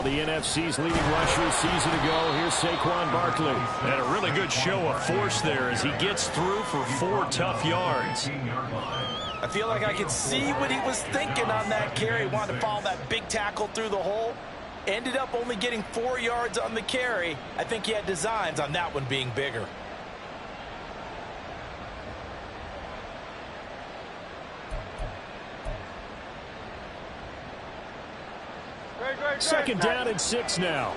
the NFC's leading rusher a season ago. Here's Saquon Barkley. And a really good show of force there as he gets through for 4 tough yards. I feel like I could see what he was thinking on that carry. He wanted to follow that big tackle through the hole. Ended up only getting 4 yards on the carry. I think he had designs on that one being bigger. Second down and 6 now.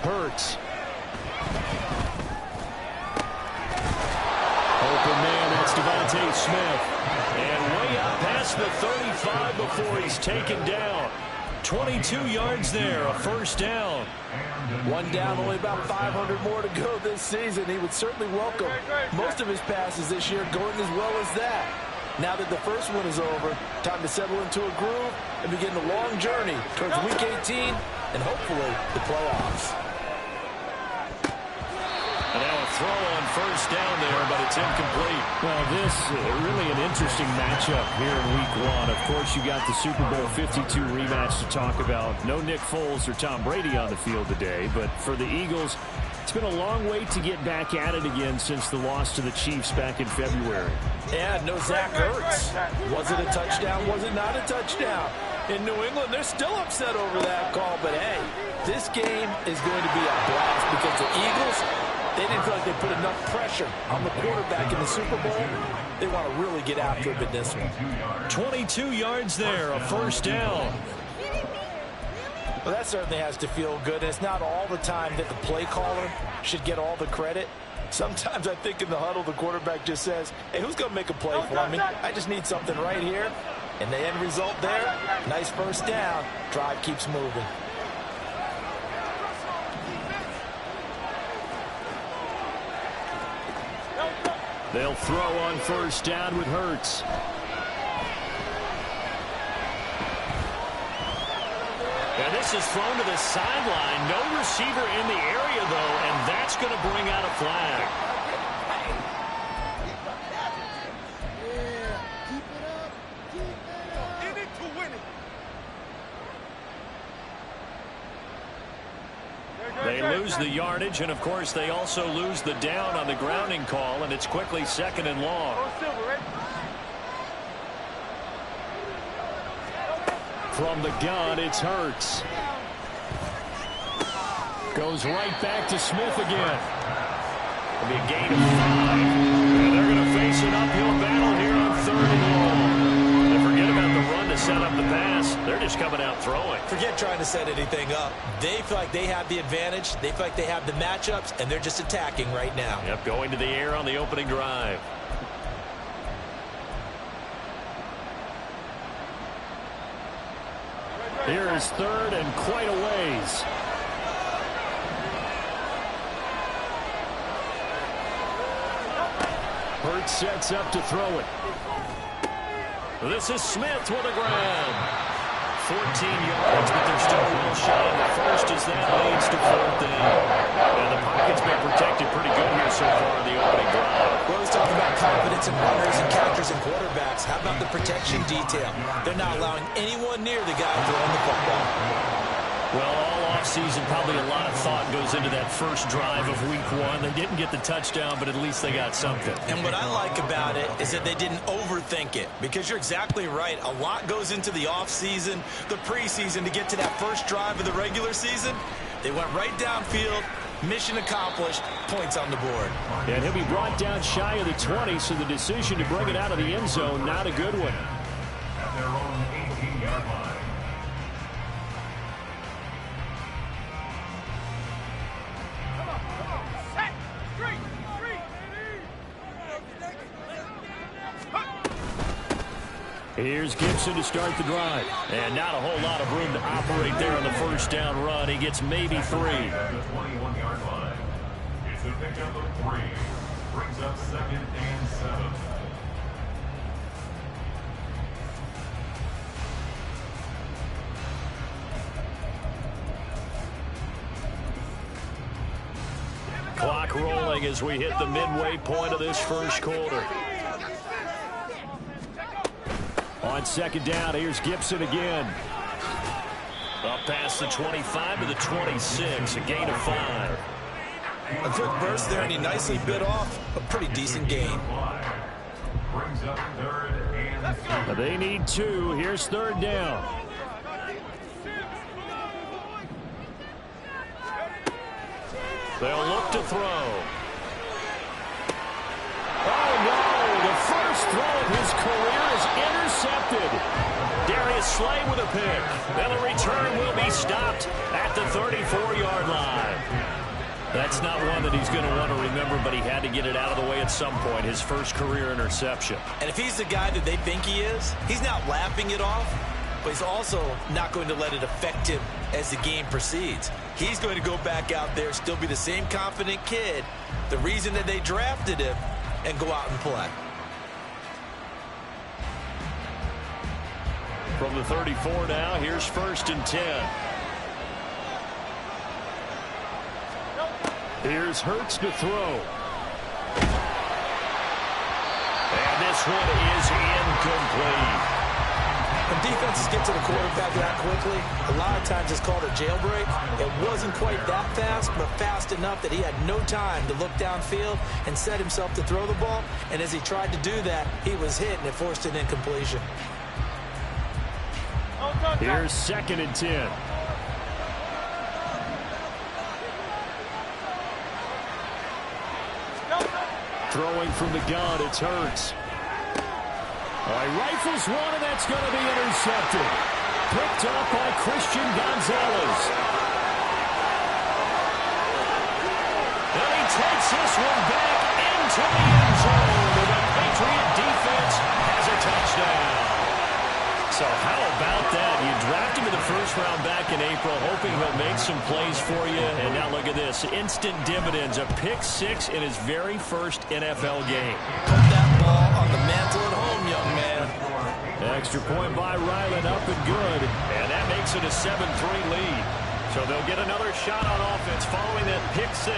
Hurts. Open man, that's Devontae Smith. And way out past the 35 before he's taken down. 22 yards there, a first down. One down, only about 500 more to go this season. He would certainly welcome most of his passes this year going as well as that. Now that the first one is over, time to settle into a groove and begin the long journey towards Week 18 and hopefully the playoffs. And now a throw on first down there, but it's incomplete. Well, this really an interesting matchup here in Week 1. Of course, you got the Super Bowl 52 rematch to talk about. No Nick Foles or Tom Brady on the field today, but for the Eagles, it's been a long wait to get back at it again since the loss to the Chiefs back in February. Yeah, no Zach Ertz. Was it a touchdown? Was it not a touchdown? In New England, they're still upset over that call, but hey, this game is going to be a blast because the Eagles, they didn't feel like they put enough pressure on the quarterback in the Super Bowl. They want to really get after him in this one. 22 yards there, a first down. Well, that certainly has to feel good. It's not all the time that the play caller should get all the credit. Sometimes I think in the huddle, the quarterback just says, hey, who's going to make a play for me? I just need something right here. And the end result there, nice first down. Drive keeps moving. They'll throw on first down with Hurts. And this is thrown to the sideline. No receiver in the area, though, and that's going to bring out a flag. They lose the yardage, and of course they also lose the down on the grounding call, and it's quickly 2nd and long. From the gun, it's Hurts. Goes right back to Smith again. It'll be a gain of 5. And they're going to face an uphill battle here on 3rd and long. And forget about the run to set up the pass. They're just coming out throwing. Forget trying to set anything up. They feel like they have the advantage. They feel like they have the matchups, and they're just attacking right now. Yep, going to the air on the opening drive. Here is 3rd and quite a ways. Hurts sets up to throw it. This is Smith with a grab. 14 yards, but they're still well shy of the first as that leads to 4th down. And the pocket's been protected pretty good here so far in the opening drive. Well, he's talking about confidence in runners and catchers and quarterbacks. How about the protection detail? They're not allowing anyone near the guy throwing the football. Well, all offseason, probably a lot of thought goes into that first drive of Week 1. They didn't get the touchdown, but at least they got something. And what I like about it is that they didn't overthink it, because you're exactly right. A lot goes into the offseason, the preseason, to get to that first drive of the regular season. They went right downfield, mission accomplished, points on the board. And he'll be brought down shy of the 20, so the decision to bring it out of the end zone, not a good one. At their own 18-yard line. Here's Gibson to start the drive. And not a whole lot of room to operate there on the first down run. He gets maybe 3. At the 21-yard line. It's a pickup of 3. Brings up 2nd and 7. Clock rolling. trailing as we hit the midway point of this first quarter. On second down, here's Gibson again. Up past the 25 to the 26, a gain of 5. A quick burst there, and he nicely bit off a pretty decent gain. Brings up 3rd and 3. They need 2. Here's 3rd down. They'll look to throw. Oh, no. The first throw of his career is intercepted. Darius Slay with a pick. And the return will be stopped at the 34-yard line. That's not one that he's going to want to remember, but he had to get it out of the way at some point, his first career interception. And if he's the guy that they think he is, he's not laughing it off, but he's also not going to let it affect him as the game proceeds. He's going to go back out there, still be the same confident kid, the reason that they drafted him, and go out and play. From the 34 now, here's 1st and 10. Here's Hurts to throw. And this one is incomplete. When defenses get to the quarterback that quickly, a lot of times it's called a jailbreak. It wasn't quite that fast, but fast enough that he had no time to look downfield and set himself to throw the ball. And as he tried to do that, he was hit, and it forced an incompletion. Here's 2nd and 10. Throwing from the gun, it's Hurts. All right, rifles one, and that's going to be intercepted. Picked up by Christian Gonzalez. And he takes this one back into the end zone. And the Patriot defense has a touchdown. So how about that? You draft him in the 1st round back in April, hoping he'll make some plays for you. And now look at this. Instant dividends. A pick 6 in his very first NFL game. Put that ball on the mantle at home, young man. Extra point by Ryland, up and good. And that makes it a 7-3 lead. So they'll get another shot on offense following that pick 6.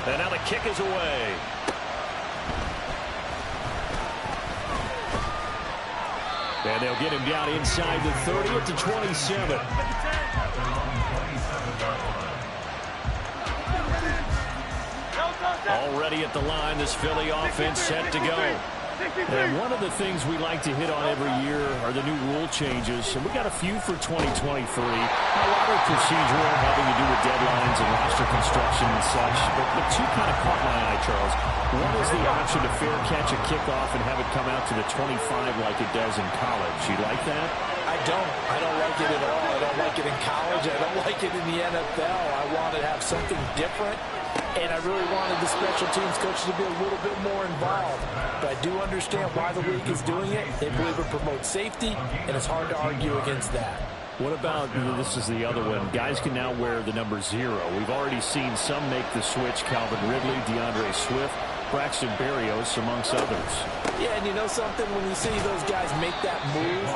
And now the kick is away. And they'll get him down inside the 30 at the 27. Already at the line, this Philly offense set to go. And one of the things we like to hit on every year are the new rule changes. And we got a few for 2023. A lot are procedural, having to do with deadlines and roster construction and such. But 2 kind of caught my eye, Charles. One is the option to fair catch a kickoff and have it come out to the 25 like it does in college. You like that? I don't like it at all. I don't like it in college. I don't like it in the NFL. I want to have something different. And I really wanted the special teams coaches to be a little bit more involved. But I do understand why the league is doing it. They believe it promotes safety, and it's hard to argue against that. What about, this is the other one, guys can now wear the number 0. We've already seen some make the switch, Calvin Ridley, DeAndre Swift, Braxton Berrios, amongst others. Yeah, and you know something? When you see those guys make that move,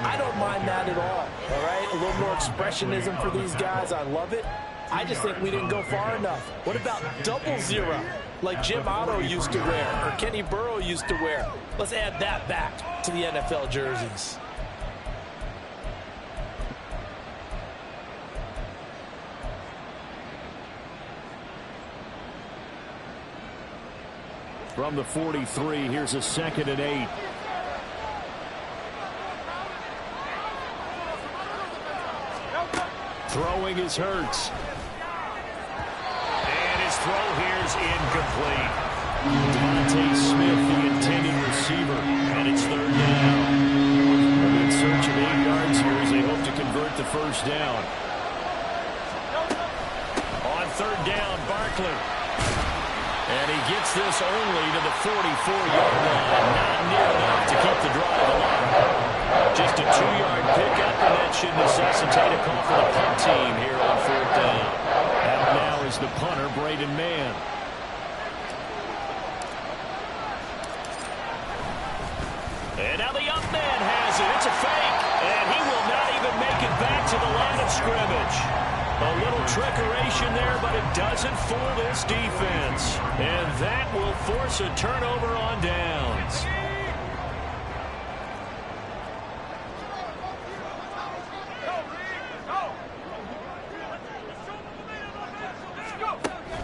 I don't mind that at all right? A little more expressionism for these guys. I love it. I just think we didn't go far enough. What about 00, like Jim Otto used to wear or Kenny Burrow used to wear? Let's add that back to the NFL jerseys. From the 43, here's a 2nd and 8. Throwing is Hurts. And his throw here is incomplete. Devontae Smith, the intended receiver. And it's 3rd down. In search of 8 yards here as they hope to convert the 1st down. On 3rd down, Barkley. And he gets this only to the 44-yard line. Not near enough to keep the drive alive. Just a 2-yard pickup, and that should necessitate a call for the punt team here on 4th down. Out now is the punter, Braden Mann. And now the up man has it. It's a fake. And he will not even make it back to the line of scrimmage. A little trickeration there, but it doesn't fool this defense. And that will force a turnover on downs.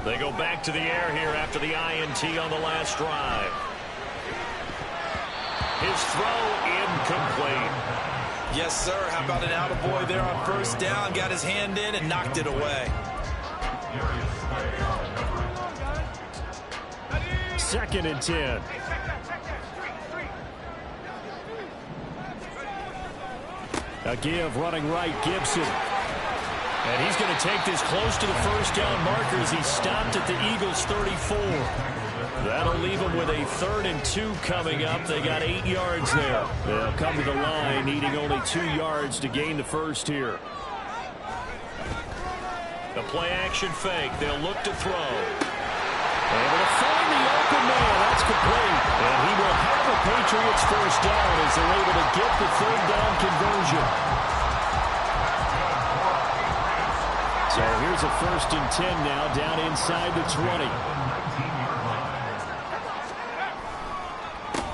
They go back to the air here after the INT on the last drive. His throw incomplete. Yes, sir. How about an attaboy there on first down? Got his hand in and knocked it away. 2nd and 10. A give running right, Gibson. And he's going to take this close to the first down marker as he stopped at the Eagles' 34. That'll leave them with a 3rd and 2 coming up. They got 8 yards there. They'll come to the line needing only 2 yards to gain the first here. The play action fake. They'll look to throw. Able to find the open man. That's complete. And he will have a Patriots first down as they're able to get the 3rd down conversion. So here's a 1st and 10 now down inside the 20.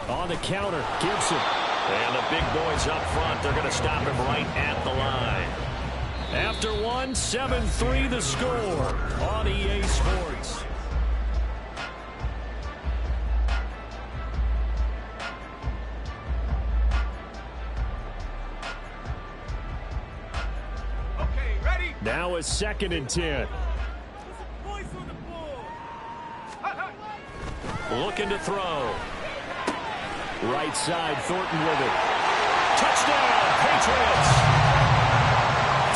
On the counter, Gibson. And the big boys up front, they're going to stop him right at the line. After one, 7-3 the score on EA Sports. Okay, ready? Now a 2nd and 10. Looking to throw. Right side, Thornton with it. Touchdown, Patriots!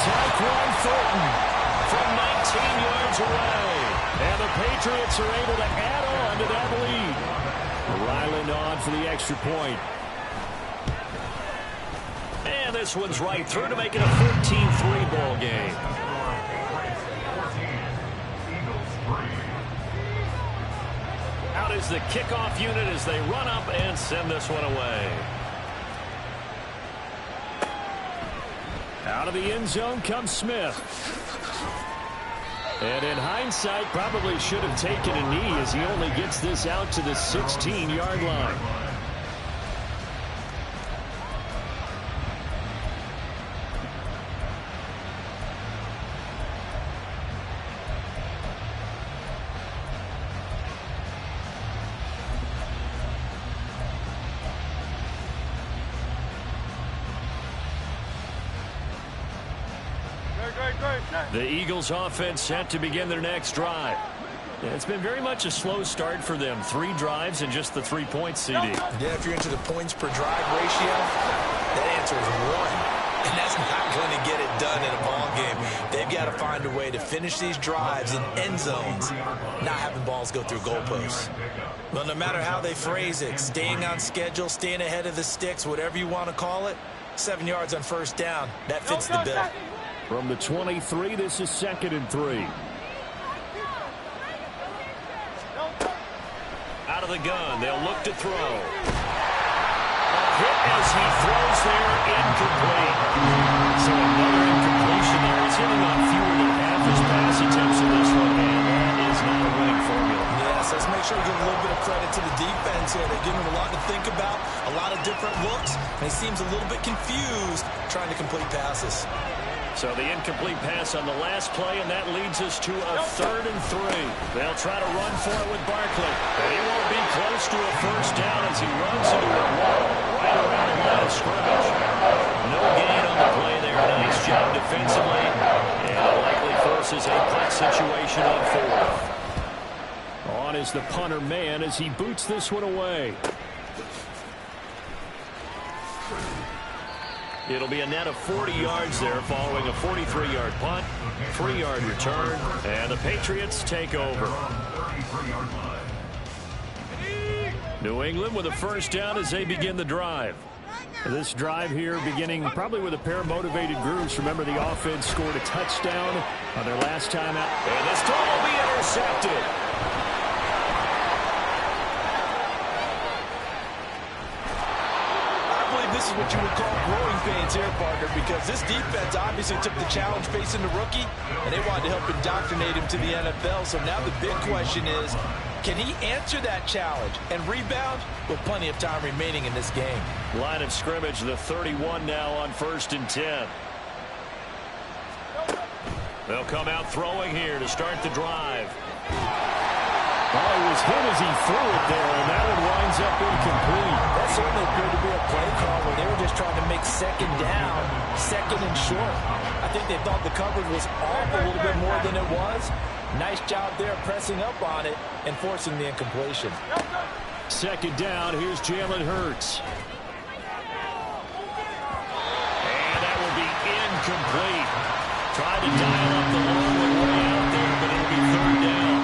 Tyquan Thornton From 19 yards away. and the Patriots are able to add on to that lead. Ryland on for the extra point. And this one's right through to make it a 14-3 ball game. Out is the kickoff unit as they run up and send this one away. Out of the end zone comes Smith. And in hindsight, probably should have taken a knee as he only gets this out to the 16-yard line. The Eagles offense set to begin their next drive. It's been very much a slow start for them. 3 drives and just the 3 points, CD. Yeah, if you're into the points per drive ratio, that answer is 1. And that's not going to get it done in a ball game. They've got to find a way to finish these drives in end zones, not having balls go through goalposts. Well, no matter how they phrase it, staying on schedule, staying ahead of the sticks, whatever you want to call it, 7 yards on first down, that fits the bill. From the 23, this is 2nd and 3. Out of the gun, they'll look to throw. A hit as he throws there, incomplete. So another incompletion there. He's hitting on fewer than half his pass attempts in this one, and that is not a winning formula. Yes, let's make sure we give a little bit of credit to the defense here. They're giving him a lot to think about, a lot of different looks, and he seems a little bit confused trying to complete passes. So the incomplete pass on the last play, and that leads us to a 3rd and 3. They'll try to run for it with Barkley. And he won't be close to a first down as he runs into a wall right around the line of scrimmage. No gain on the play there. Nice job defensively. And it likely forces a punt situation on 4th. On is the punter man as he boots this one away. It'll be a net of 40 yards there following a 43-yard punt, 3-yard return, and the Patriots take over. New England with a first down as they begin the drive. This drive here beginning probably with a pair of motivated groups. Remember, the offense scored a touchdown on their last time out. And this throw will be intercepted. this is what you would call growing pains here, partner, because this defense obviously took the challenge facing the rookie, and they wanted to help indoctrinate him to the NFL. So now the big question is, can he answer that challenge and rebound with plenty of time remaining in this game? Line of scrimmage, the 31 now on 1st and 10. They'll come out throwing here to start the drive. Oh, he was hit as he threw it there, and that one winds up incomplete. That certainly appeared to be a play call where they were just trying to make second down, second and short. I think they thought the coverage was off a little bit more than it was. Nice job there pressing up on it and forcing the incompletion. Second down, here's Jalen Hurts. And that will be incomplete. Tried to dial up the long one way out there, but it'll be 3rd down.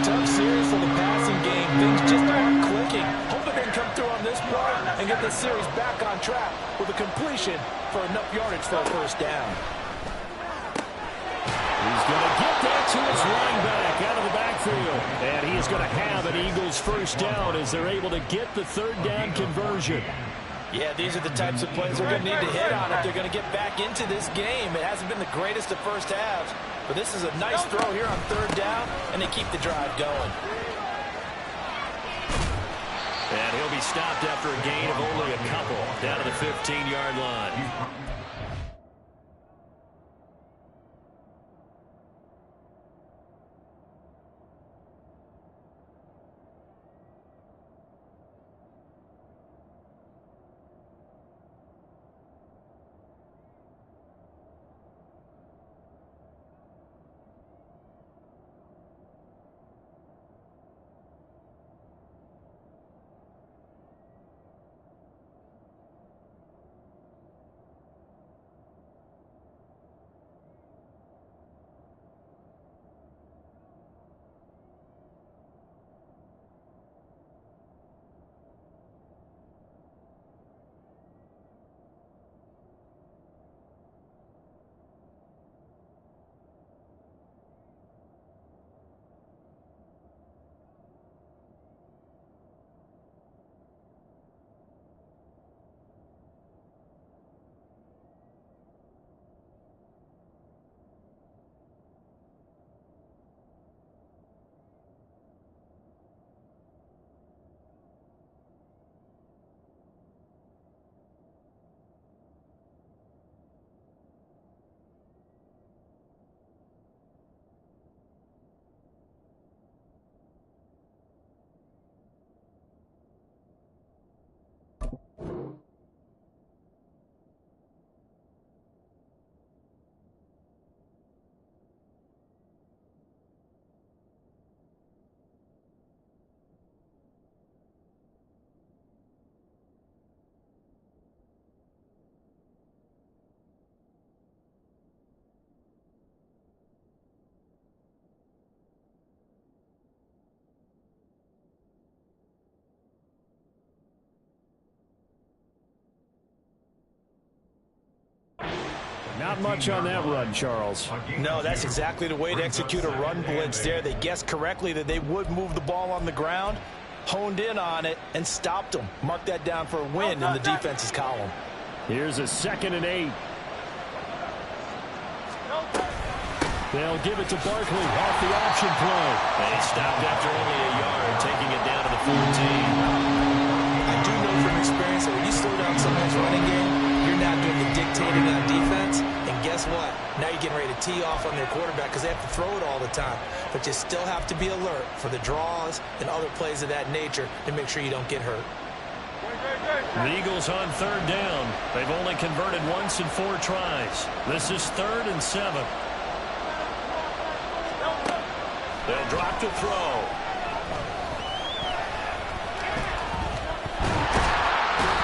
Tough series for the passing game. Things just aren't clicking. Hoping they can come through on this play and get this series back on track with a completion for enough yardage for a 1st down. He's going to get that to his running back out of the backfield. And he is going to have an Eagles 1st down as they're able to get the 3rd down conversion. Yeah, these are the types of plays they're going to need to hit on if they're going to get back into this game. It hasn't been the greatest of first halves, but this is a nice throw here on 3rd down, and they keep the drive going. And he'll be stopped after a gain of only a couple down to the 15-yard line. Not much on that run, Charles. No, that's exactly the way to execute a run blitz there. They guessed correctly that they would move the ball on the ground, honed in on it, and stopped them. Mark that down for a win in the defense's column. Here's a 2nd and 8. They'll give it to Barkley off the option play. And he stopped after only a yard, taking it down to the 14. I do know from experience that when you slow down someone's running game, you're not doing the dictating on defense. And guess what? Now you're getting ready to tee off on their quarterback because they have to throw it all the time. But you still have to be alert for the draws and other plays of that nature to make sure you don't get hurt. The Eagles on 3rd down. They've only converted once in 4 tries. This is 3rd and 7. They'll drop to throw.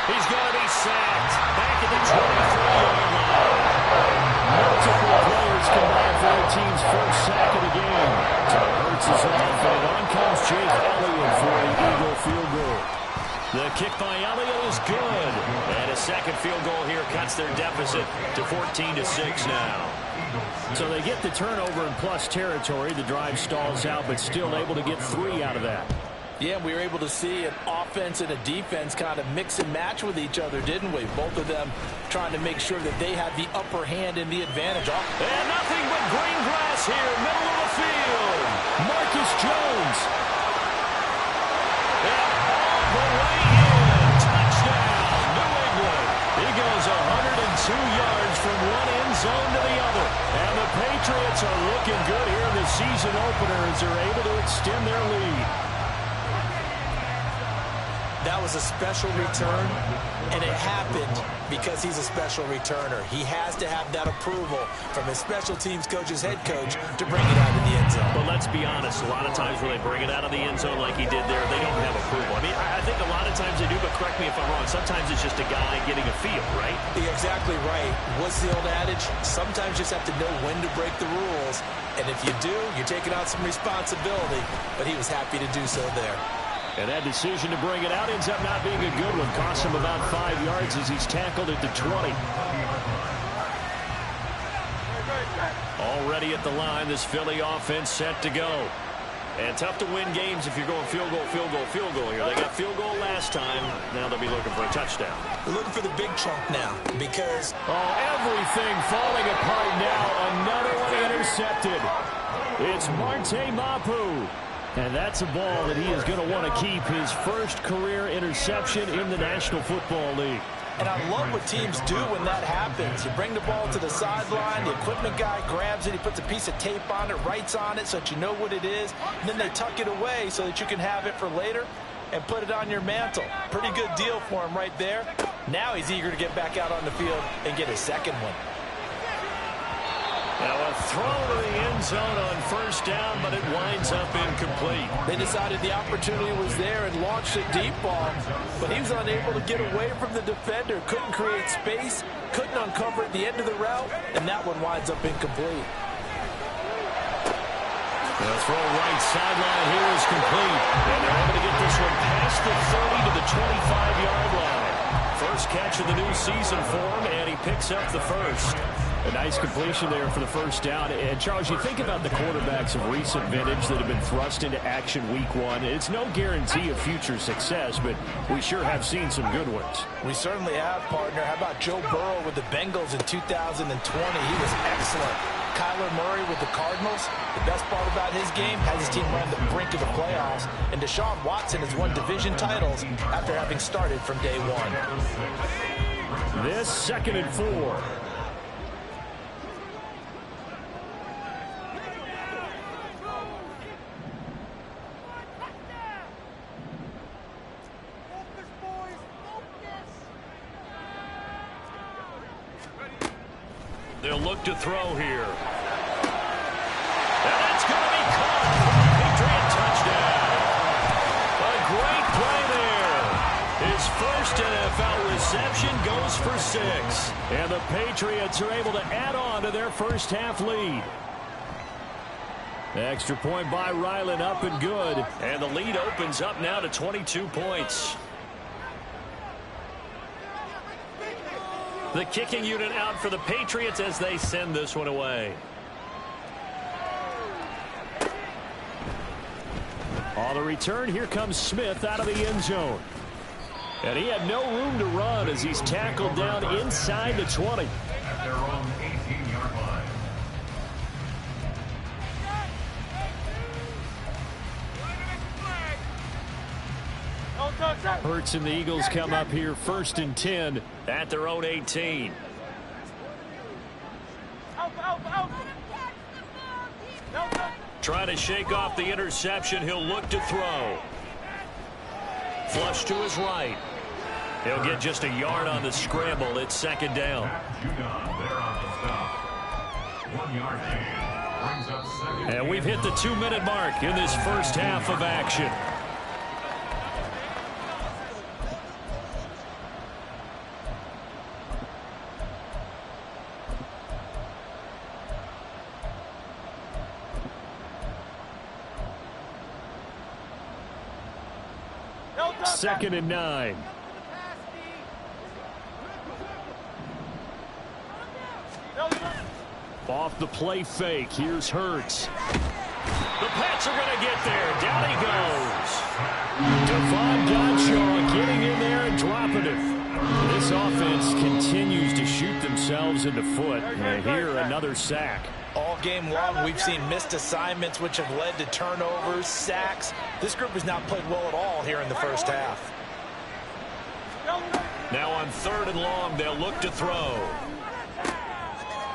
He's going to be sacked. Back at the 23-yard line. Multiple players combined for their team's 1st sack of the game. So Hurts is off, and on comes Jake Elliott for an Eagle field goal. The kick by Elliott is good. And a second field goal here cuts their deficit to 14-6 now. So they get the turnover in plus territory. The drive stalls out, but still able to get 3 out of that. Yeah, we were able to see an offense and a defense kind of mix and match with each other, didn't we? Both of them trying to make sure that they have the upper hand and the advantage. And nothing but green grass here, middle of the field. Marcus Jones. And all the way in. Touchdown, New England. He goes 102 yards from one end zone to the other. And the Patriots are looking good here in the season opener as they're able to extend their lead. That was a special return, and it happened because he's a special returner. He has to have that approval from his special teams coach's head coach to bring it out of the end zone. But let's be honest, a lot of times when they bring it out of the end zone like he did there, they don't have approval. I mean, I think a lot of times they do, but correct me if I'm wrong. Sometimes it's just a guy getting a feel, right? You're exactly right. What's the old adage? Sometimes you just have to know when to break the rules, and if you do, you're taking on some responsibility, but he was happy to do so there. And that decision to bring it out ends up not being a good one. Costs him about 5 yards as he's tackled at the 20. Already at the line, this Philly offense set to go. And tough to win games if you're going field goal, field goal, field goal here. They got field goal last time. Now they'll be looking for a touchdown. They're looking for the big chunk now because... Oh, everything falling apart now. Another one intercepted. It's Marte Mapu. And that's a ball that he is going to want to keep, his first career interception in the National Football League. And I love what teams do when that happens. You bring the ball to the sideline, the equipment guy grabs it, he puts a piece of tape on it, writes on it so that you know what it is, and then they tuck it away so that you can have it for later and put it on your mantle. Pretty good deal for him right there. Now he's eager to get back out on the field and get his second one. Now a throw to the end zone on first down, but it winds up incomplete. They decided the opportunity was there and launched a deep ball, but he was unable to get away from the defender, couldn't create space, couldn't uncover at the end of the route, and that one winds up incomplete. The throw right sideline here is complete, and they're able to get this one past the 30 to the 25-yard line. First catch of the new season for him, and he picks up the first. A nice completion there for the first down. And, Charles, you think about the quarterbacks of recent vintage that have been thrust into action week one. It's no guarantee of future success, but we sure have seen some good ones. We certainly have, partner. How about Joe Burrow with the Bengals in 2020? He was excellent. Kyler Murray with the Cardinals. The best part about his game has his team on the brink of the playoffs. And Deshaun Watson has won division titles after having started from day one. This 2nd and 4. They'll look to throw here. And it's going to be caught for 6. And the Patriots are able to add on to their first half lead. Extra point by Ryland, up and good. And the lead opens up now to 22 points. The kicking unit out for the Patriots as they send this one away. On the return, here comes Smith out of the end zone. And he had no room to run as he's tackled down inside the 20. At their own 18-yard line. Hurts and the Eagles come up here 1st and 10 at their own 18. Trying to shake off the interception. He'll look to throw. Flush to his right. He'll get just a yard on the scramble. It's 2nd down. And we've hit the 2-minute mark in this first half of action. Second and 9. Off the play fake. Here's Hurts. The Pats are going to get there. Down he goes. Devon Godshaw getting in there and dropping it. This offense continues to shoot themselves in the foot. And here, another sack. All game long, we've seen missed assignments, which have led to turnovers, sacks. This group has not played well at all here in the first half. Now on 3rd and long, they'll look to throw.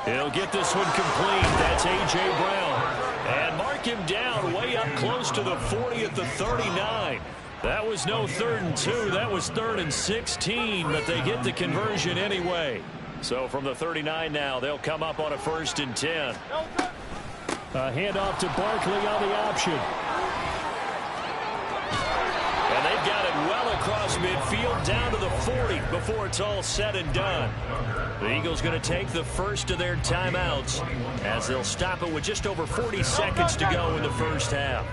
He'll get this one complete. That's A.J. Brown. And mark him down way up close to the 40 at the 39. That was no 3rd and 2. That was 3rd and 16, but they get the conversion anyway. So from the 39 now, they'll come up on a 1st and 10. A handoff to Barkley on the option. And they've got it well across midfield down to the 40 before it's all said and done. The Eagles going to take the first of their timeouts as they'll stop it with just over 40 seconds to go in the first half.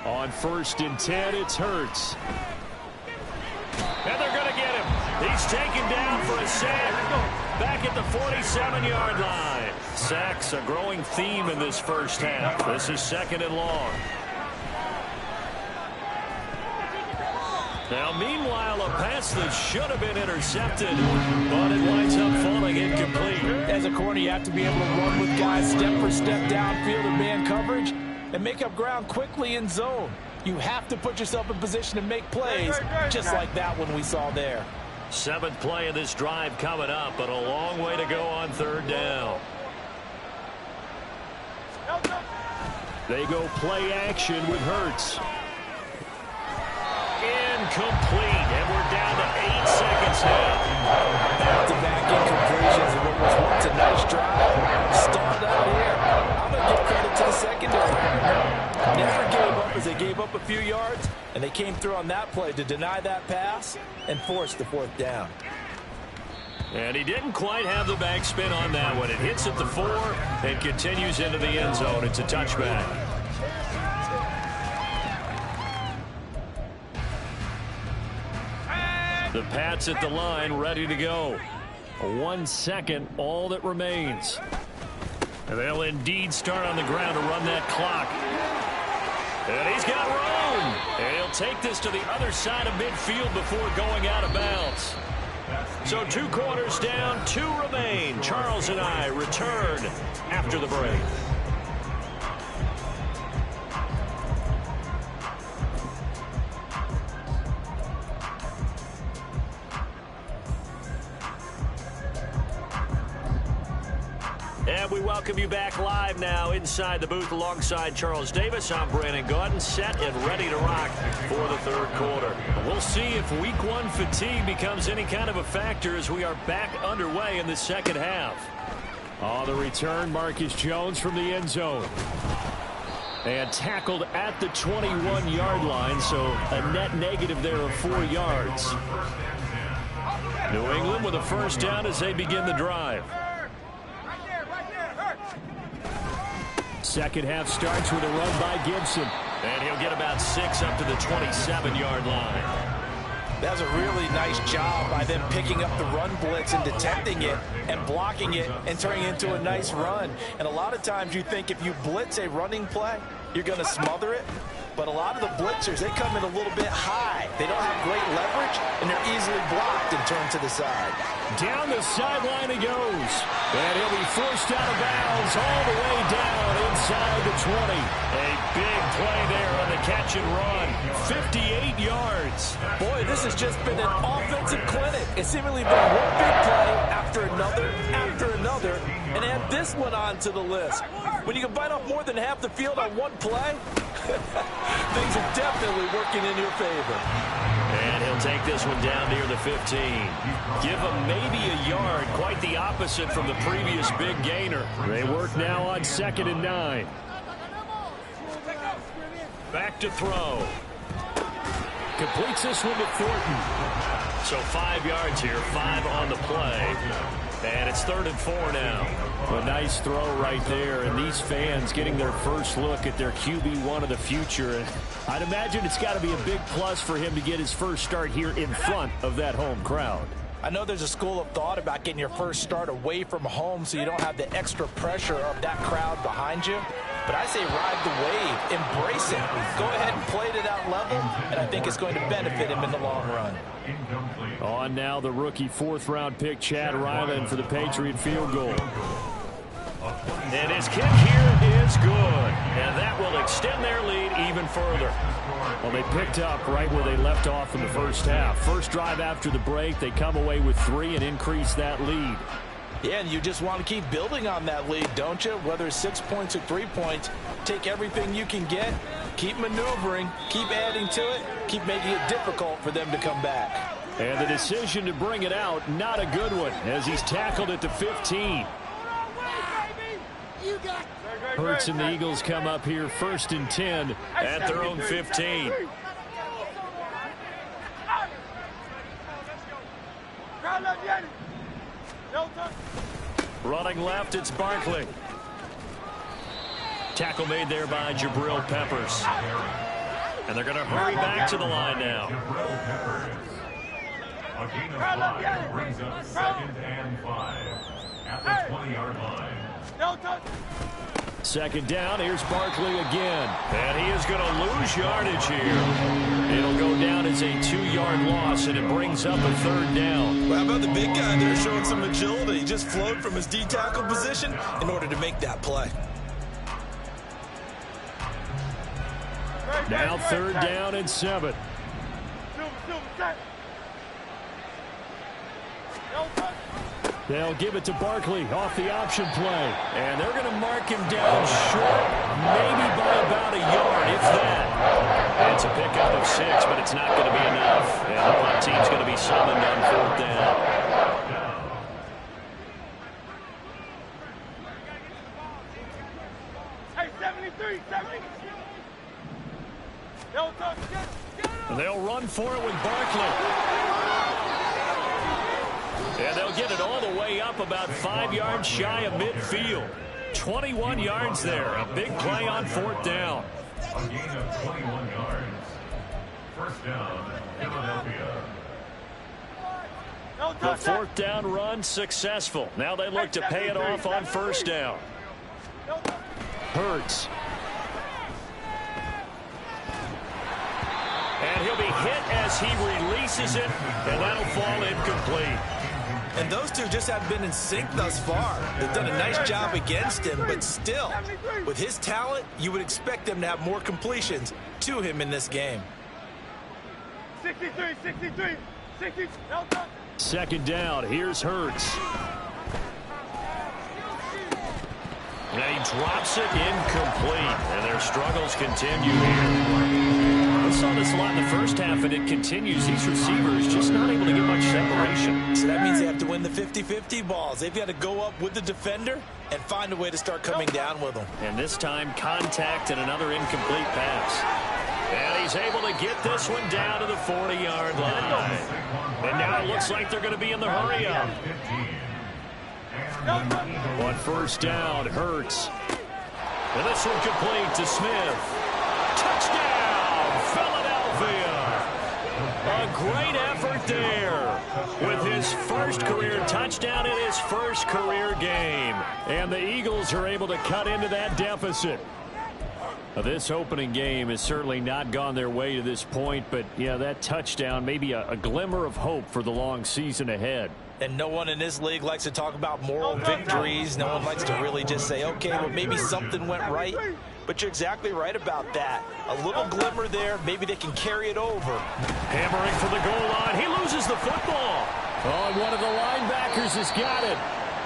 On 1st and 10, it's Hurts. And they're going to get him. He's taken down for a sack back at the 47-yard line. Sacks a growing theme in this first half. This is 2nd and long. Now, meanwhile, a pass that should have been intercepted, but it winds up falling incomplete. As a corner, you have to be able to run with guys step for step downfield in man coverage and make up ground quickly in zone. You have to put yourself in position to make plays, just like that one we saw there. 7th play of this drive coming up, but a long way to go on 3rd down. They go play action with Hurts. Incomplete, and we're down to 8 seconds now. Back-to-back incompletions of what was once a nice drive. Stalled out here. I'm going to give credit to the secondary. Never gave up as they gave up a few yards, and they came through on that play to deny that pass and force the 4th down. And he didn't quite have the backspin on that one. It hits at the 4 and continues into the end zone. It's a touchback. The Pats at the line, ready to go. 1 second, all that remains. And they'll indeed start on the ground to run that clock. And he's got room. And he'll take this to the other side of midfield before going out of bounds. So 2 quarters down, 2 remain. Charles and I return after the break. And we welcome you back live now inside the booth alongside Charles Davis. I'm Brandon Gaudin, set and ready to rock for the 3rd quarter. We'll see if week 1 fatigue becomes any kind of a factor as we are back underway in the 2nd half. On the return, Marcus Jones from the end zone. And tackled at the 21-yard line, so a net negative there of 4 yards. New England with a 1st down as they begin the drive. 2nd half starts with a run by Gibson. And he'll get about 6 up to the 27-yard line. That's a really nice job by them picking up the run blitz and detecting it and blocking it and turning it into a nice run. And a lot of times you think if you blitz a running play, you're going to smother it. But a lot of the blitzers, they come in a little bit high. They don't have great leverage, and they're easily blocked and turned to the side. Down the sideline he goes. And he'll be forced out of bounds all the way down inside the 20. A big play there on the catch and run. 58 yards. Boy, this has just been an offensive clinic. It's seemingly been one big play after another, and add this one onto the list. When you can bite off more than half the field on one play, things are definitely working in your favor. And he'll take this one down near the 15. Give him maybe a yard, quite the opposite from the previous big gainer. They work now on 2nd and 9. Back to throw. Completes this one to Thornton. So 5 yards here, 5 on the play. And it's 3rd and 4 now. A nice throw right there, and these fans getting their first look at their QB1 of the future. And I'd imagine it's got to be a big plus for him to get his first start here in front of that home crowd. I know there's a school of thought about getting your first start away from home so you don't have the extra pressure of that crowd behind you. But I say ride the wave, embrace it. Go ahead and play to that level, and I think it's going to benefit him in the long run. On now the rookie fourth-round pick, Chad Ryland, for the Patriot field goal. And his kick here is good. And that will extend their lead even further. Well, they picked up right where they left off in the first half. First drive after the break, they come away with 3 and increase that lead. Yeah, and you just want to keep building on that lead, don't you? Whether it's 6 points or 3 points, take everything you can get, keep maneuvering, keep adding to it, keep making it difficult for them to come back. And the decision to bring it out, not a good one, as he's tackled at the 15. Hurts and the Eagles come up here 1st and 10 at their own 15. Running left, it's Barkley. Tackle made there by Jabril Peppers. And they're going to hurry back to the line now. A gain of 5 brings up 2nd and 5 at the 20-yard line. Second down, here's Barkley again. And he is going to lose yardage here. It'll go down as a 2-yard loss, and it brings up a 3rd down. Well, how about the big guy there showing some agility? He just flowed from his D-tackle position in order to make that play. Now 3rd down and 7. They'll give it to Barkley off the option play. And they're going to mark him down short, maybe by about a yard, if that. It's a pickup of 6, but it's not going to be enough. And the punt team's going to be summoned on 4th down. They'll run for it with Barkley. And they'll get it all the way up about 5 yards shy of midfield. 21 yards there. A big play on 4th down. A gain of 21 yards. 1st down, Philadelphia. The 4th down run successful. Now they look to pay it off on 1st down. Hurts. And he'll be hit as he releases it, and that'll fall incomplete. And those two just have been in sync thus far. They've done a nice job against him, but still, with his talent, you would expect them to have more completions to him in this game. 63. 2nd down. Here's Hurts. And he drops it incomplete, and their struggles continue here. We saw this a lot in the first half, and it continues. These receivers just not able to get much separation. So that means they have to win the 50-50 balls. They've got to go up with the defender and find a way to start coming down with them. And this time, contact and another incomplete pass. And he's able to get this one down to the 40-yard line. And now it looks like they're going to be in the hurry-up. On 1st down, Hurts. And this one complete to Smith. Touchdown, Philadelphia. A great effort there with his first career touchdown in his first career game. And the Eagles are able to cut into that deficit. This opening game has certainly not gone their way to this point, but yeah, that touchdown may be a glimmer of hope for the long season ahead. And no one in this league likes to talk about moral victories. No one likes to really just say, okay, well, maybe something went right. But you're exactly right about that. A little glimmer there. Maybe they can carry it over. Hammering for the goal line. He loses the football. Oh, and one of the linebackers has got it.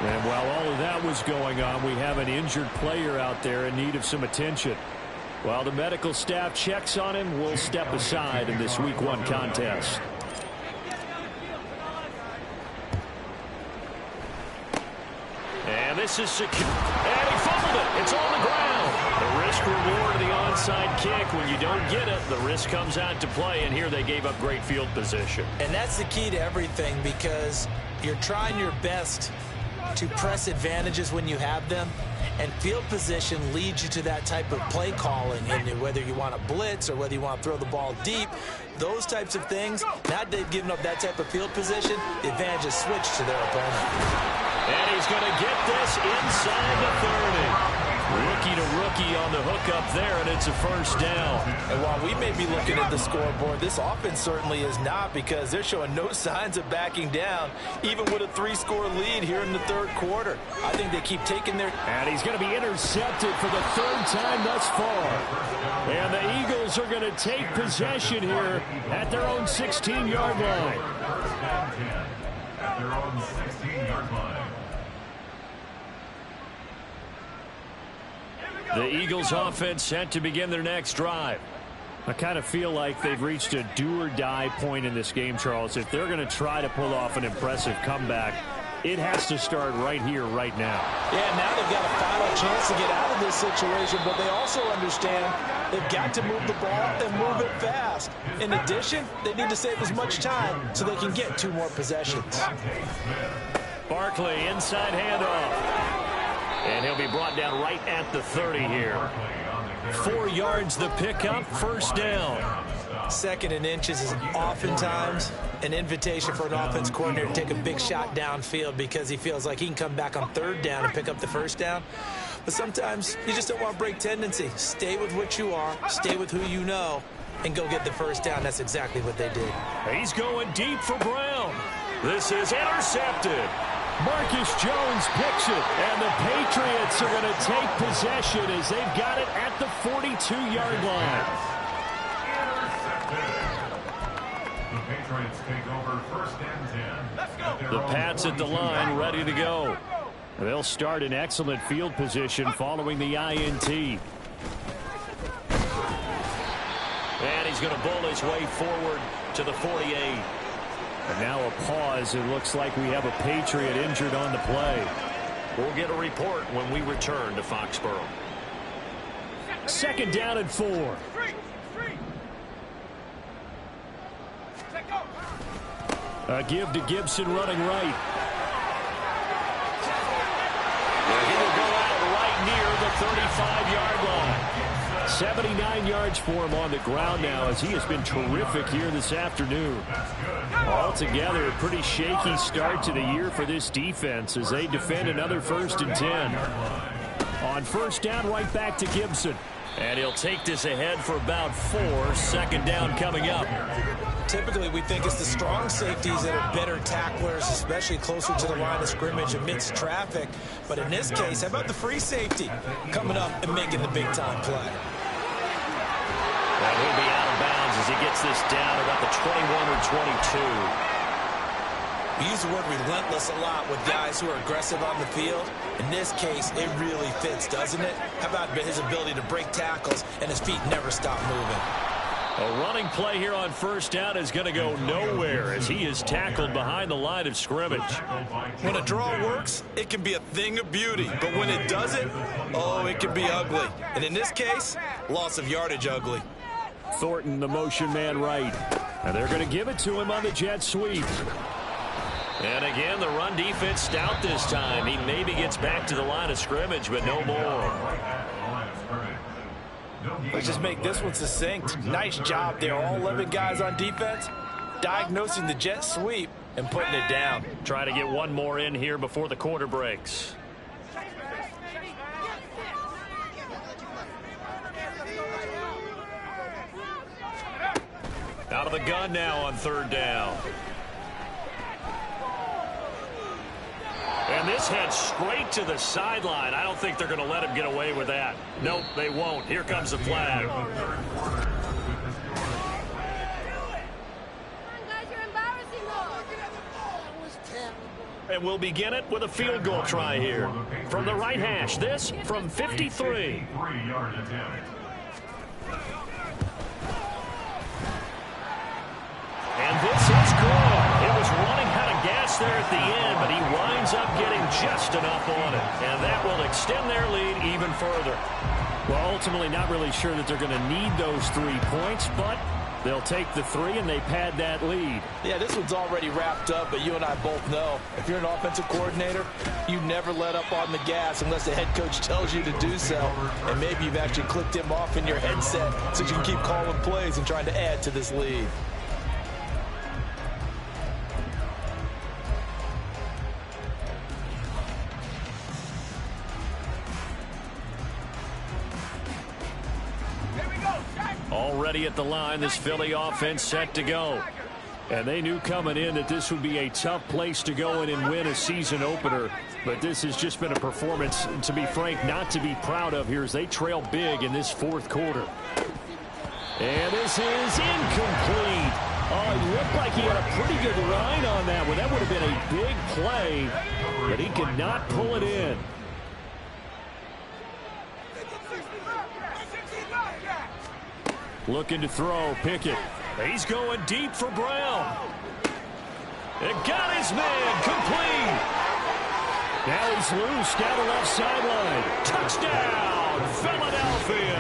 And while all of that was going on, we have an injured player out there in need of some attention. While the medical staff checks on him, we'll step aside in this Week 1 contest. And this is secure. And he fumbled it. It's on the ground. The risk reward of the onside kick. When you don't get it, the risk comes out to play. And here they gave up great field position. And that's the key to everything, because you're trying your best to press advantages when you have them. And field position leads you to that type of play calling. And whether you want to blitz or whether you want to throw the ball deep, those types of things, now that they've given up that type of field position, the advantage is switched to their opponent. And he's going to get this inside the 30. Rookie to rookie on the hook up there, and it's a first down. And while we may be looking at the scoreboard, this offense certainly is not, because they're showing no signs of backing down, even with a 3-score lead here in the third quarter. I think they keep taking their... And he's going to be intercepted for the third time thus far. And the Eagles are going to take possession here at their own 16-yard line. At their own 16-yard line. The Eagles offense set to begin their next drive. I kind of feel like they've reached a do-or-die point in this game, Charles. If they're going to try to pull off an impressive comeback, it has to start right here, right now. Yeah, now they've got a final chance to get out of this situation, but they also understand they've got to move the ball and move it fast. In addition, they need to save as much time so they can get 2 more possessions. Barkley, inside handoff. And he'll be brought down right at the 30 here. 4 yards the pickup, first down. 2nd and inches is oftentimes an invitation for an offense coordinator to take a big shot downfield because he feels like he can come back on 3rd down and pick up the first down. But sometimes you just don't want to break tendency. Stay with what you are, stay with who you know, and go get the first down. That's exactly what they did. He's going deep for Brown. This is intercepted. Marcus Jones picks it, and the Patriots are going to take possession as they've got it at the 42-yard line. The Patriots take over 1st and 10. The Pats at the line, ready to go. They'll start in excellent field position following the INT. And he's going to bull his way forward to the 48. And now a pause. It looks like we have a Patriot injured on the play. We'll get a report when we return to Foxborough. 2nd down and 4. A give to Gibson running right. Well, he will go out right near the 35-yard line. 79 yards for him on the ground now as he has been terrific here this afternoon. Altogether, a pretty shaky start to the year for this defense as they defend another 1st and 10. On 1st down, right back to Gibson. And he'll take this ahead for about 4. 2nd down coming up. Typically, we think it's the strong safeties that are better tacklers, especially closer to the line of scrimmage amidst traffic. But in this case, how about the free safety coming up and making the big-time play? And he'll be out of bounds as he gets this down about the 21 or 22. We use the word relentless a lot with guys who are aggressive on the field. In this case, it really fits, doesn't it? How about his ability to break tackles and his feet never stop moving? A running play here on 1st down is going to go nowhere as he is tackled behind the line of scrimmage. When a draw works, it can be a thing of beauty. But when it doesn't, oh, it can be ugly. And in this case, loss of yardage ugly. Thornton, the motion man right. And they're going to give it to him on the jet sweep. And again, the run defense stout this time. He maybe gets back to the line of scrimmage, but no more. Let's just make this one succinct. Nice job there. All 11 guys on defense diagnosing the jet sweep and putting it down. Try to get one more in here before the quarter breaks. Out of the gun now on 3rd down. And this heads straight to the sideline. I don't think they're going to let him get away with that. Nope, they won't. Here comes the flag. And we'll begin it with a field goal try here. From the right hash, this from 53. And this is good. It was running out of gas there at the end, but he winds up getting just enough on it. And that will extend their lead even further. Well, ultimately not really sure that they're going to need those 3 points, but They'll take the 3, and they pad that lead. Yeah, this one's already wrapped up, but you and I both know if you're an offensive coordinator, you never let up on the gas unless the head coach tells you to do so. And maybe you've actually clicked him off in your headset so you can keep calling plays and trying to add to this lead. Already at the line, this Philly offense set to go. And they knew coming in that this would be a tough place to go in and win a season opener. But this has just been a performance, to be frank, not to be proud of here as they trail big in this fourth quarter. And this is incomplete. Oh, it looked like he had a pretty good line on that one. That would have been a big play, but he could not pull it in. Looking to throw, Pickett. He's going deep for Brown. It got his man, complete. Now he's loose down the left sideline. Touchdown, Philadelphia.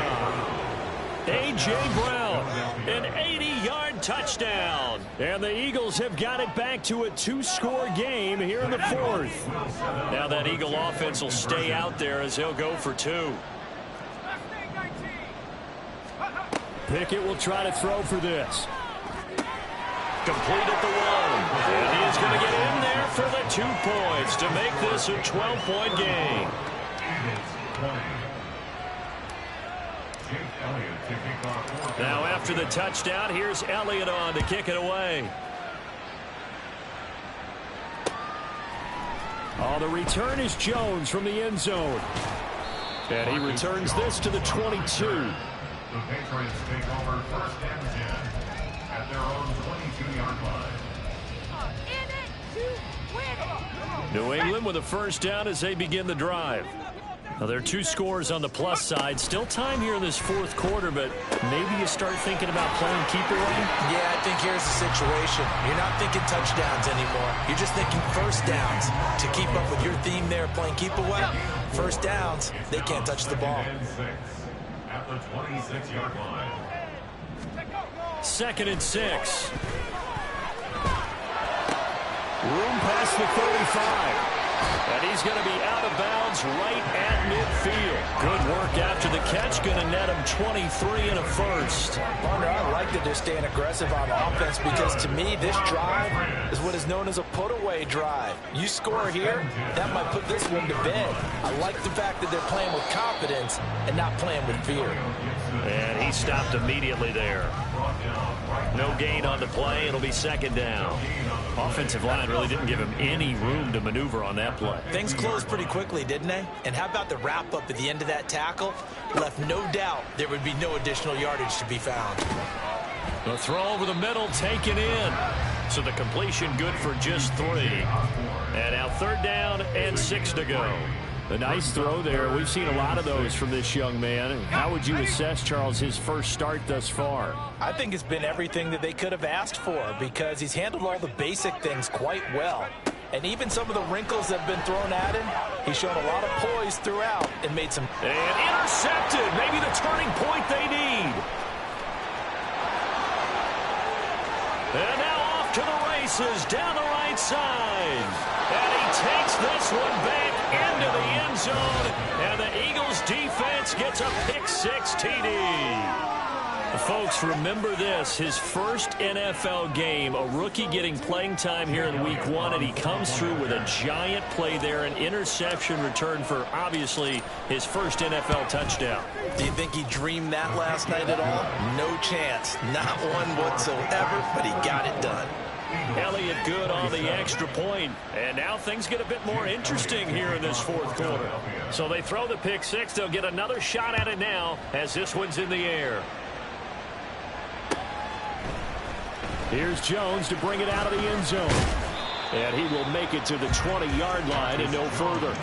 A.J. Brown, an 80-yard touchdown. And the Eagles have got it back to a 2-score game here in the fourth. Now that Eagle offense will stay out there as he'll go for 2. Pickett will try to throw for this. Complete at the 1. And he is going to get in there for the 2 points to make this a 12-point game. Now after the touchdown, here's Elliott on to kick it away. Oh, the return is Jones from the end zone. And he returns this to the 22. The Patriots take over 1st and 10 at their own 22-yard line. New England with a first down as they begin the drive. Now, there are 2 scores on the plus side. Still time here in this fourth quarter, but maybe you start thinking about playing keep away. Yeah, I think here's the situation. You're not thinking touchdowns anymore. You're just thinking first downs. To keep up with your theme there, playing keep away, first downs, they can't touch the ball. At the 26-yard line. 2nd and 6. Room past the 35. And he's going to be out of bounds right at midfield. Good work after the catch. Going to net him 23 and a first. Partner, I like that they're staying aggressive on offense because to me, this drive is what is known as a put-away drive. You score here, that might put this one to bed. I like the fact that they're playing with confidence and not playing with fear. And he stopped immediately there. No gain on the play. It'll be 2nd down. Offensive line really didn't give him any room to maneuver on that play. Things closed pretty quickly, didn't they? And how about the wrap-up at the end of that tackle? Left no doubt there would be no additional yardage to be found. The throw over the middle taken in. So the completion good for just 3. And now 3rd down and 6 to go. A nice throw there. We've seen a lot of those from this young man. How would you assess, Charles, his first start thus far? I think it's been everything that they could have asked for because he's handled all the basic things quite well. And even some of the wrinkles that have been thrown at him, he's shown a lot of poise throughout and made some... And intercepted. Maybe the turning point they need. And now off to the races down the right side. And he takes this one back into the end zone. And the Eagles defense gets a pick-6 TD. Folks, remember this, his first NFL game, a rookie getting playing time here in week 1, and he comes through with a giant play there, an interception return for, obviously, his first NFL touchdown. Do you think he dreamed that last night at all? No chance. Not one whatsoever, but he got it done. Elliott good on the extra point. And now things get a bit more interesting here in this fourth quarter. So they throw the pick-6. They'll get another shot at it now as this one's in the air. Here's Jones to bring it out of the end zone. And he will make it to the 20-yard line and no further.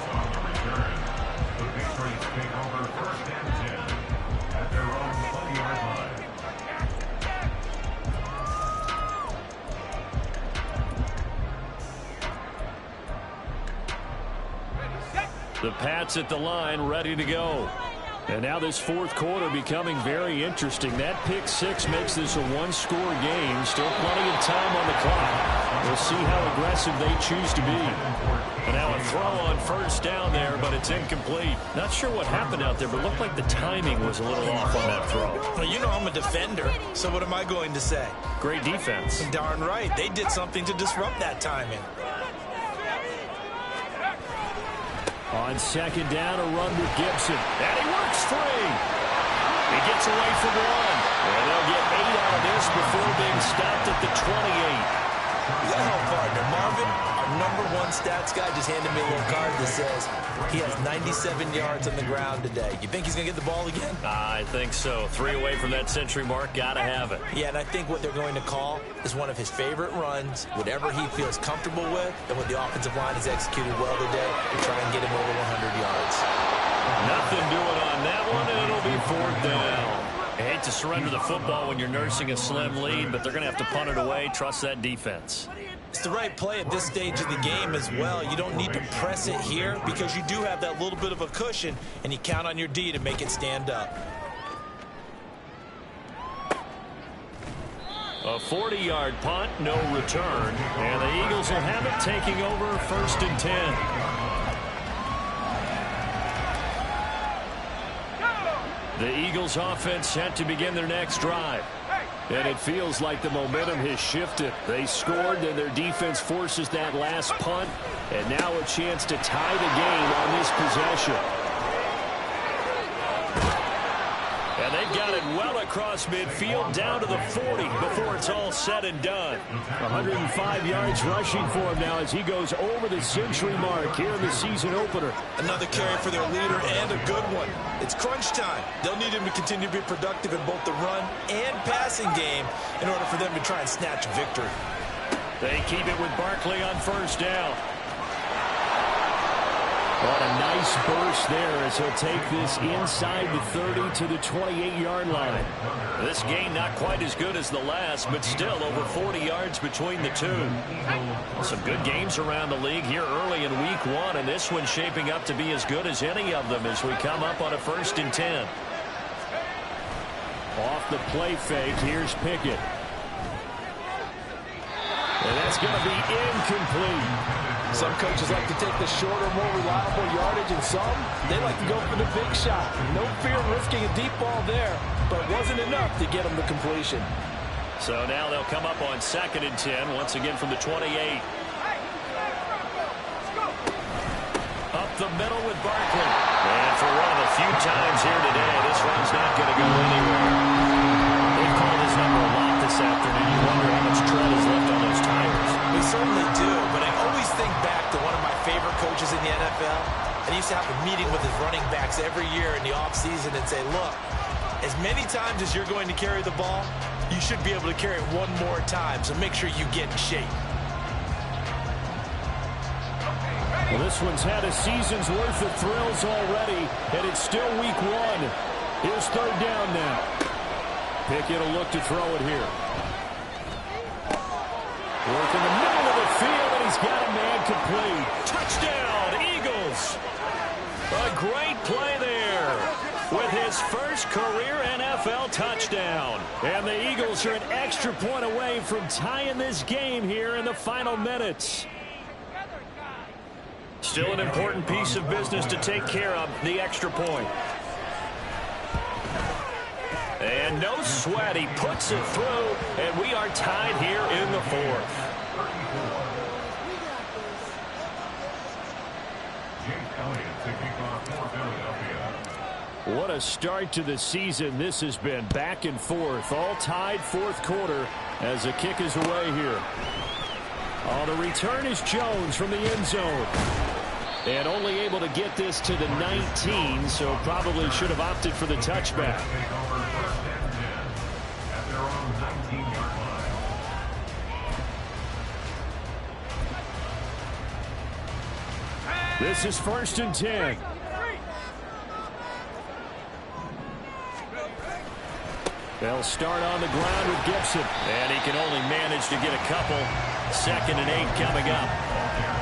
The Pats at the line ready to go. And now this fourth quarter becoming very interesting. That pick six makes this a one-score game. Still plenty of time on the clock. We'll see how aggressive they choose to be. And now a throw on first down there, but it's incomplete. Not sure what happened out there, but it looked like the timing was a little off on that throw. Well, you know I'm a defender, so what am I going to say? Great defense. Darn right. They did something to disrupt that timing. On second down, a run with Gibson. And he works free. He gets away from one. And they'll get 8 out of this before being stopped at the 28. You got help, partner. Marvin, our #1 stats guy, just handed me a little card that says he has 97 yards on the ground today. You think he's going to get the ball again? I think so. 3 away from that century mark. Got to have it. Yeah, and I think what they're going to call is one of his favorite runs, whatever he feels comfortable with, and what the offensive line has executed well today to try and get him over 100 yards. Nothing doing on that one, and it'll be 4th down. I hate to surrender the football when you're nursing a slim lead, but they're going to have to punt it away. Trust that defense. It's the right play at this stage of the game as well. You don't need to press it here because you do have that little bit of a cushion, and you count on your D to make it stand up. A 40-yard punt, no return, and the Eagles will have it taking over 1st and 10. The Eagles offense set to begin their next drive. And it feels like the momentum has shifted. They scored, and their defense forces that last punt. And now a chance to tie the game on this possession. And they've got it well across midfield down to the 40 before it's all said and done. 105 yards rushing for him now as he goes over the century mark here in the season opener. Another carry for their leader and a good one. It's crunch time. They'll need him to continue to be productive in both the run and passing game in order for them to try and snatch victory. They keep it with Barkley on first down. What a nice burst there as he'll take this inside the 30 to the 28-yard line. This game not quite as good as the last, but still over 40 yards between the two. Some good games around the league here early in week 1, and this one's shaping up to be as good as any of them as we come up on a 1st and 10. Off the play fake, here's Pickett. And that's going to be incomplete. Some coaches like to take the shorter, more reliable yardage, and some, they like to go for the big shot. No fear of risking a deep ball there, but it wasn't enough to get them the completion. So now they'll come up on 2nd and 10, once again from the 28. Up the middle with Barkley. And for one of the few times here today, this one's not going to go anywhere. They've called his number a lot this afternoon. You wonder how much tread is left on those tires. We certainly do, but I always think back to one of my favorite coaches in the NFL. And he used to have a meeting with his running backs every year in the offseason and say, look, as many times as you're going to carry the ball, you should be able to carry it one more time, so make sure you get in shape. Well, this one's had a season's worth of thrills already, and it's still week 1. Here's 3rd down now. Pickett will look to throw it here. Work in the middle of the field, and he's got a man complete. Touchdown, Eagles! A great play there with his first career NFL touchdown. And the Eagles are an extra point away from tying this game here in the final minutes. Still an important piece of business to take care of, the extra point. And no sweat, he puts it through, and we are tied here in the 4th. What a start to the season this has been. Back and forth, all tied 4th quarter as the kick is away here. On the return is Jones from the end zone. And only able to get this to the 19, so probably should have opted for the touchback. This is 1st and 10. They'll start on the ground with Gibson. And he can only manage to get a couple. 2nd and 8 coming up.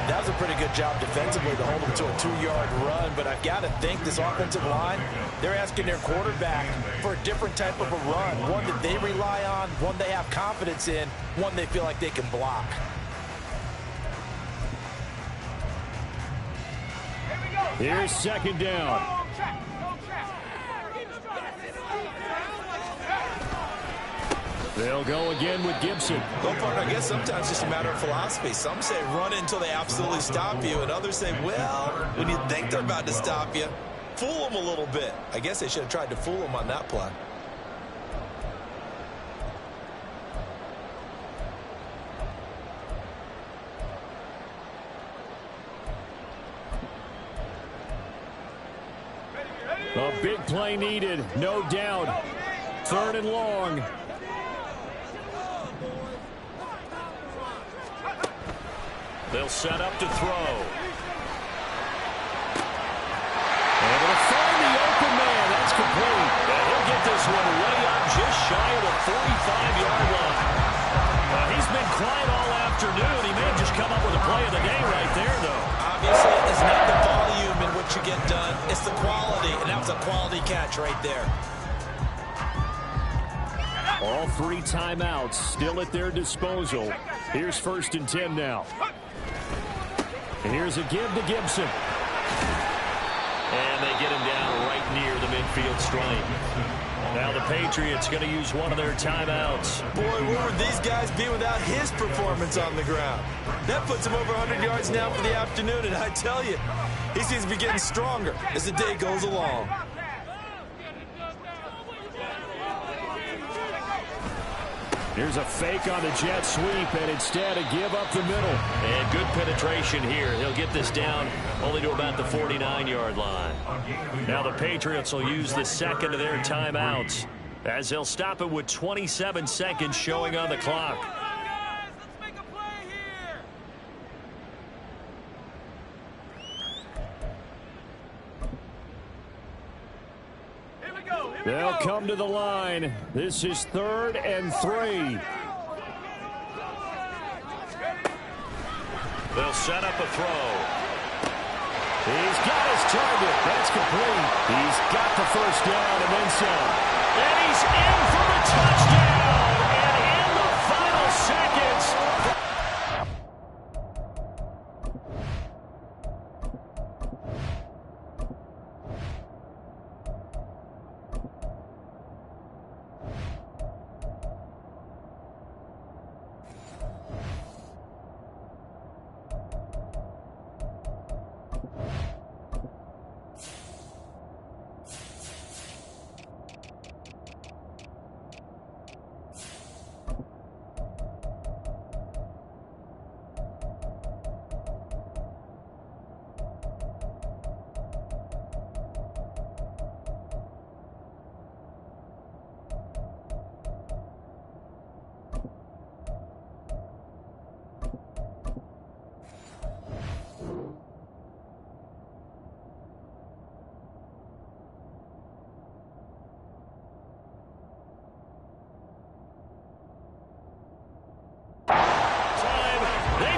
That was a pretty good job defensively to hold them to a 2-yard run, but I've got to think this offensive line, they're asking their quarterback for a different type of a run, one that they rely on, one they have confidence in, one they feel like they can block. Here's second down. They'll go again with Gibson. Well, partner, I guess sometimes it's just a matter of philosophy. Some say run it until they absolutely stop you, and others say, well, when you think they're about to stop you, fool them a little bit. I guess they should have tried to fool them on that play. A big play needed, no doubt. Third and long. They'll set up to throw. Able to find the open man. That's complete. And he'll get this one way up just shy of the 45-yard line. He's been quiet all afternoon. He may have just come up with a play of the day right there, though. Obviously, it's not the volume in which you get done. It's the quality, and that was a quality catch right there. All 3 timeouts still at their disposal. Here's 1st and 10 now. And here's a give to Gibson. And they get him down right near the midfield stripe. Now the Patriots going to use one of their timeouts. Boy, where would these guys be without his performance on the ground? That puts him over 100 yards now for the afternoon, and I tell you, he seems to be getting stronger as the day goes along. Here's a fake on the jet sweep, and instead a give up the middle. And good penetration here. He'll get this down only to about the 49-yard line. Now the Patriots will use the second of their timeouts as they'll stop it with 27 seconds showing on the clock. They'll come to the line. This is 3rd and 3. They'll set up a throw. He's got his target. That's complete. He's got the first down and then some. And he's in for the touchdown. And in the final seconds.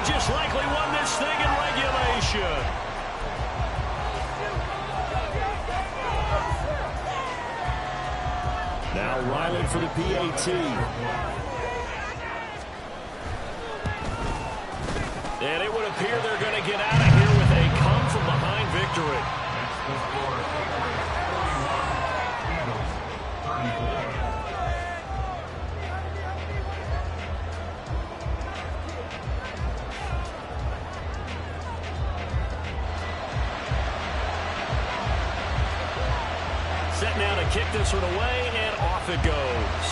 Just likely won this thing in regulation. Now Riley for the PAT. And it would appear they're going to get out of here with a come-from-behind victory. Set now to kick this one away, and off it goes.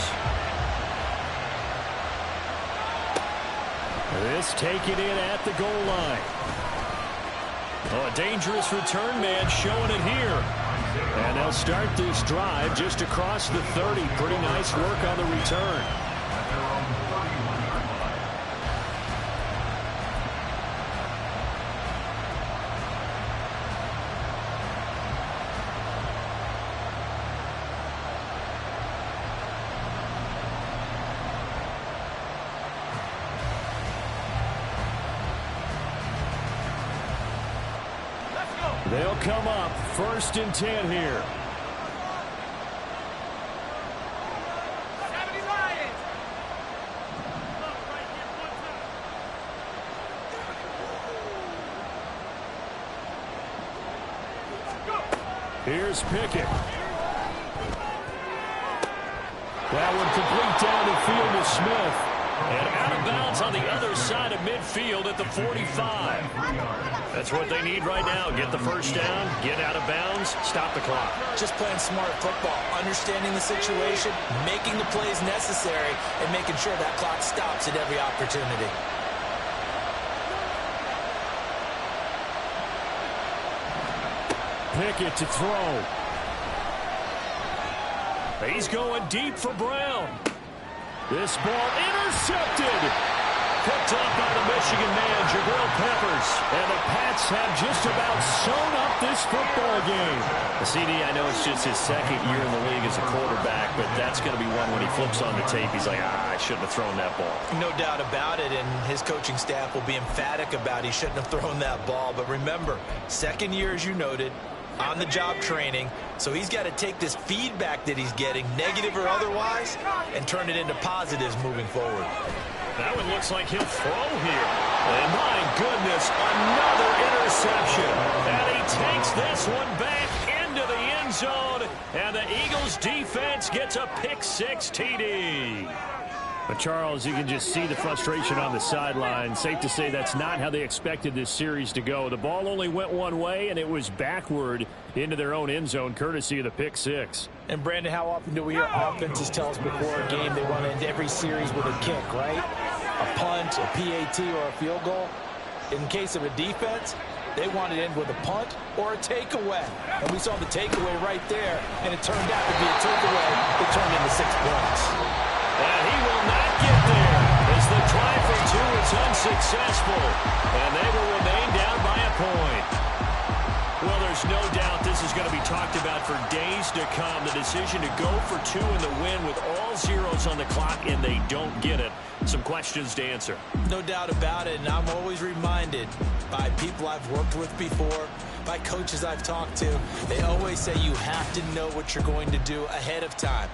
This taken in at the goal line. Oh, a dangerous return man showing it here. And they'll start this drive just across the 30. Pretty nice work on the return. They'll come up 1st and 10 here. Here's Pickett. That one complete down the field to Smith. And out of bounds on the other side of midfield at the 45. That's what they need right now. Get the first down, get out of bounds, stop the clock. Just playing smart football, understanding the situation, making the plays necessary, and making sure that clock stops at every opportunity. Pickett to throw. He's going deep for Brown. This ball intercepted. Picked up by the Michigan man, Jabril Peppers. And the Pats have just about sewn up this football game. CD, I know it's just his 2nd year in the league as a quarterback, but that's going to be one when he flips on the tape, he's like, I shouldn't have thrown that ball. No doubt about it, and his coaching staff will be emphatic about he shouldn't have thrown that ball. But remember, 2nd year, as you noted, on-the-job training, so he's got to take this feedback that he's getting, negative or otherwise, and turn it into positives moving forward. That one looks like he'll throw here. And my goodness, another interception. And he takes this one back into the end zone, and the Eagles defense gets a pick-6 TD. But, Charles, you can just see the frustration on the sideline. Safe to say that's not how they expected this series to go. The ball only went one way, and it was backward into their own end zone, courtesy of the pick-6. And, Brandon, how often do we hear offenses tell us before a game they want to end every series with a kick, right? A punt, a PAT, or a field goal. In case of a defense, they want to end with a punt or a takeaway. And we saw the takeaway right there, and it turned out to be a takeaway that turned into 6 points. And he will not get there as the try for 2 is unsuccessful. And they will remain down by a point. Well, there's no doubt this is going to be talked about for days to come. The decision to go for 2 in the win with all zeros on the clock, and they don't get it. Some questions to answer. No doubt about it, and I'm always reminded by people I've worked with before, by coaches I've talked to, they always say you have to know what you're going to do ahead of time.